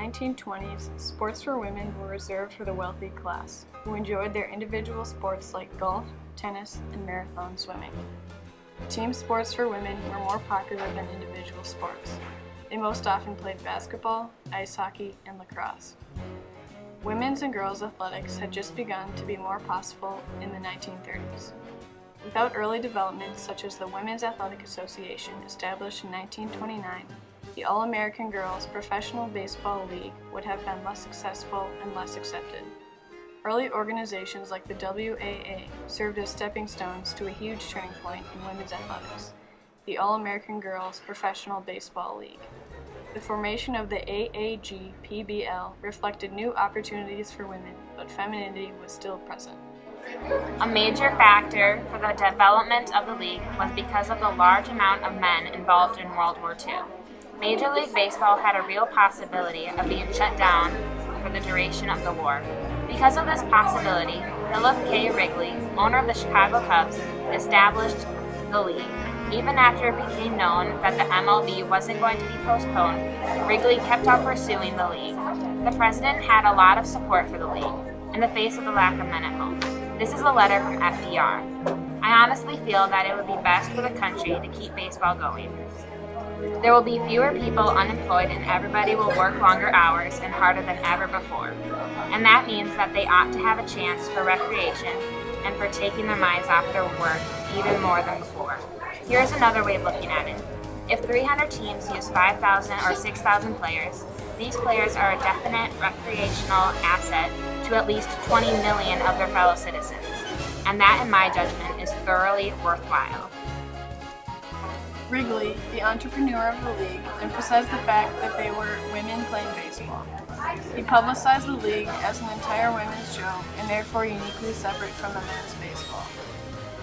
1920s, sports for women were reserved for the wealthy class, who enjoyed their individual sports like golf, tennis, and marathon swimming. Team sports for women were more popular than individual sports. They most often played basketball, ice hockey, and lacrosse. Women's and girls' athletics had just begun to be more possible in the 1930s. Without early developments such as the Women's Athletic Association, established in 1929, the All-American Girls Professional Baseball League would have been less successful and less accepted. Early organizations like the WAA served as stepping stones to a huge turning point in women's athletics, the All-American Girls Professional Baseball League. The formation of the AAGPBL reflected new opportunities for women, but femininity was still present. A major factor for the development of the league was because of the large amount of men involved in World War II. Major League Baseball had a real possibility of being shut down for the duration of the war. Because of this possibility, Philip K. Wrigley, owner of the Chicago Cubs, established the league. Even after it became known that the MLB wasn't going to be postponed, Wrigley kept on pursuing the league. The president had a lot of support for the league in the face of the lack of men at home. This is a letter from FDR. I honestly feel that it would be best for the country to keep baseball going. There will be fewer people unemployed and everybody will work longer hours and harder than ever before. And that means that they ought to have a chance for recreation and for taking their minds off their work even more than before. Here's another way of looking at it. If 300 teams use 5,000 or 6,000 players, these players are a definite recreational asset to at least 20 million of their fellow citizens. And that, in my judgment, is thoroughly worthwhile. Wrigley, the entrepreneur of the league, emphasized the fact that they were women playing baseball. He publicized the league as an entire women's show and therefore uniquely separate from the men's baseball.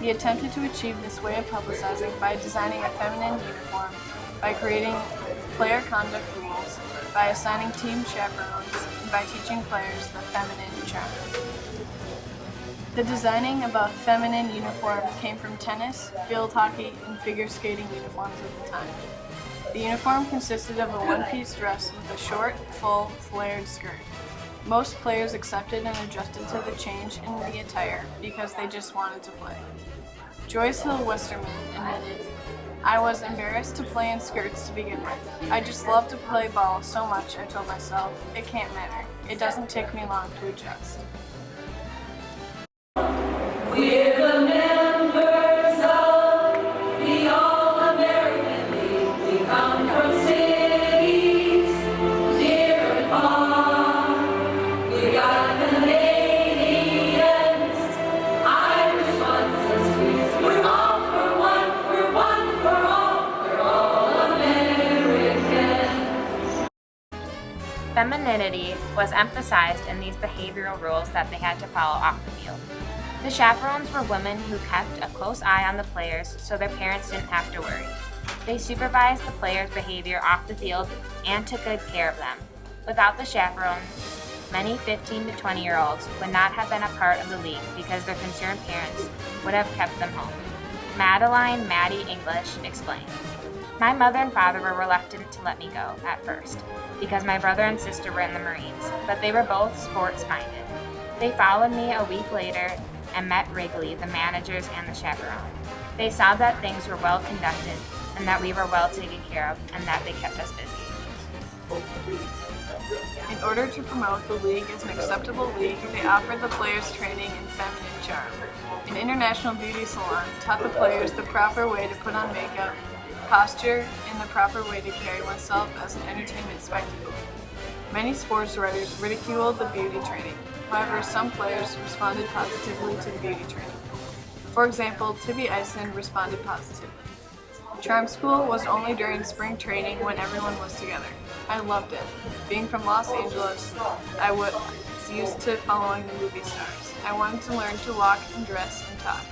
He attempted to achieve this way of publicizing by designing a feminine uniform, by creating player conduct rules, by assigning team chaperones, and by teaching players the feminine charm. The designing of a feminine uniform came from tennis, field hockey, and figure skating uniforms of the time. The uniform consisted of a one-piece dress with a short, full, flared skirt. Most players accepted and adjusted to the change in the attire because they just wanted to play. Joyce Hill Westerman admitted, "I was embarrassed to play in skirts to begin with. I just love to play ball so much, I told myself, it can't matter. It doesn't take me long to adjust." We're the members of the All-American League. We come from cities near and far. We got Canadians, Irish ones and Swedes. We're all for one, we're one for all. We're all American. Femininity was emphasized in these behavioral rules that they had to follow off the field. The chaperones were women who kept a close eye on the players so their parents didn't have to worry. They supervised the players' behavior off the field and took good care of them. Without the chaperones, many 15 to 20-year-olds would not have been a part of the league because their concerned parents would have kept them home. Madeline Maddie English explained, "My mother and father were reluctant to let me go at first because my brother and sister were in the Marines, but they were both sports-minded. They followed me a week later and met Wrigley, the managers, and the chaperone. They saw that things were well conducted and that we were well taken care of and that they kept us busy." In order to promote the league as an acceptable league, they offered the players training in feminine charm. An international beauty salon taught the players the proper way to put on makeup, posture, and the proper way to carry oneself as an entertainment spectacle. Many sports writers ridiculed the beauty training. However, some players responded positively to the beauty training. For example, Tibby Eisen responded positively. Charm school was only during spring training when everyone was together. I loved it. Being from Los Angeles, I was used to following the movie stars. I wanted to learn to walk and dress and talk.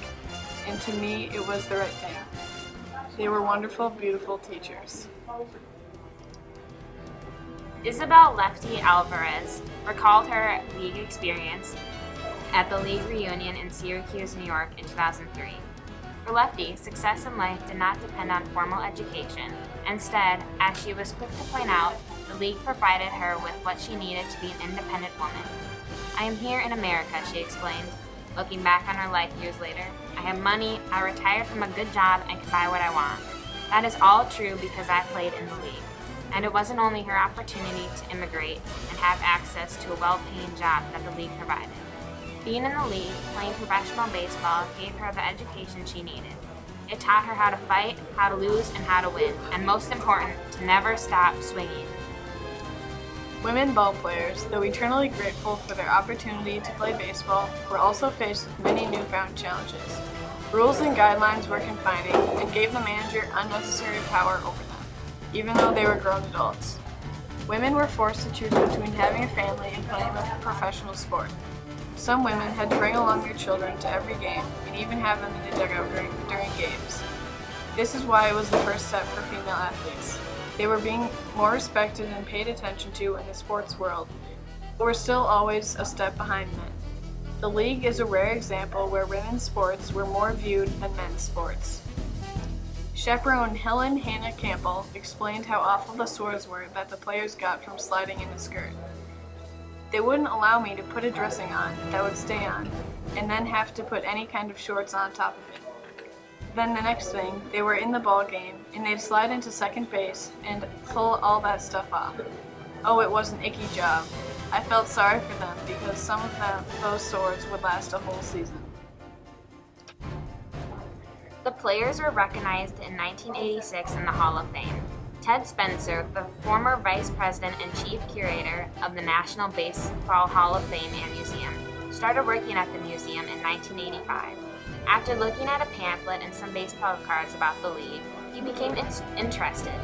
And to me, it was the right thing. They were wonderful, beautiful teachers. Isabel Lefty Alvarez recalled her league experience at the league reunion in Syracuse, New York in 2003. For Lefty, success in life did not depend on formal education. Instead, as she was quick to point out, the league provided her with what she needed to be an independent woman. "I am here in America," she explained, looking back on her life years later. "I have money, I retired from a good job, and can buy what I want. That is all true because I played in the league." And it wasn't only her opportunity to immigrate and have access to a well-paying job that the league provided. Being in the league, playing professional baseball, gave her the education she needed. It taught her how to fight, how to lose, and how to win, and most important, to never stop swinging. Women ball players, though eternally grateful for their opportunity to play baseball, were also faced with many newfound challenges. Rules and guidelines were confining and gave the manager unnecessary power over them, even though they were grown adults. Women were forced to choose between having a family and playing a professional sport. Some women had to bring along their children to every game and even have them in the dugout during games. This is why it was the first step for female athletes. They were being more respected and paid attention to in the sports world, but were still always a step behind men. The league is a rare example where women's sports were more viewed than men's sports. Chaperone Helen Hannah Campbell explained how awful the sores were that the players got from sliding in the skirt. "They wouldn't allow me to put a dressing on that would stay on, and then have to put any kind of shorts on top of it. Then the next thing, they were in the ball game, and they'd slide into second base and pull all that stuff off. Oh, it was an icky job. I felt sorry for them because some of those sores would last a whole season." The players were recognized in 1986 in the Hall of Fame. Ted Spencer, the former vice president and chief curator of the National Baseball Hall of Fame and Museum, started working at the museum in 1985. After looking at a pamphlet and some baseball cards about the league, he became interested.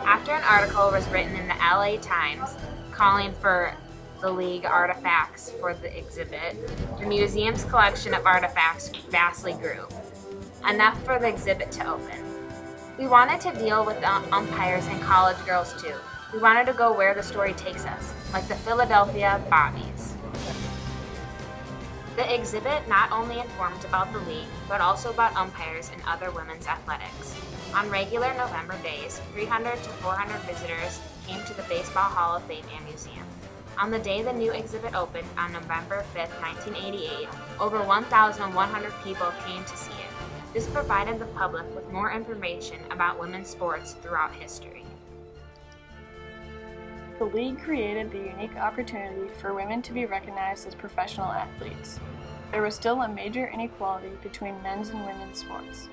After an article was written in the LA Times calling for the league artifacts for the exhibit, the museum's collection of artifacts vastly grew, enough for the exhibit to open. We wanted to deal with the umpires and college girls too. We wanted to go where the story takes us, like the Philadelphia Bobbies. The exhibit not only informed about the league, but also about umpires and other women's athletics. On regular November days, 300 to 400 visitors came to the Baseball Hall of Fame and Museum. On the day the new exhibit opened on November 5, 1988, over 1,100 people came to see it. This provided the public with more information about women's sports throughout history. The league created the unique opportunity for women to be recognized as professional athletes. There was still a major inequality between men's and women's sports.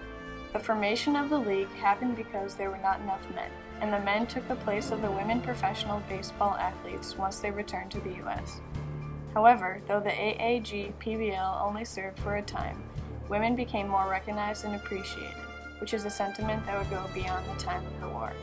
The formation of the league happened because there were not enough men, and the men took the place of the women professional baseball athletes once they returned to the U.S. However, though the AAG-PBL only served for a time, women became more recognized and appreciated, which is a sentiment that would go beyond the time of the war.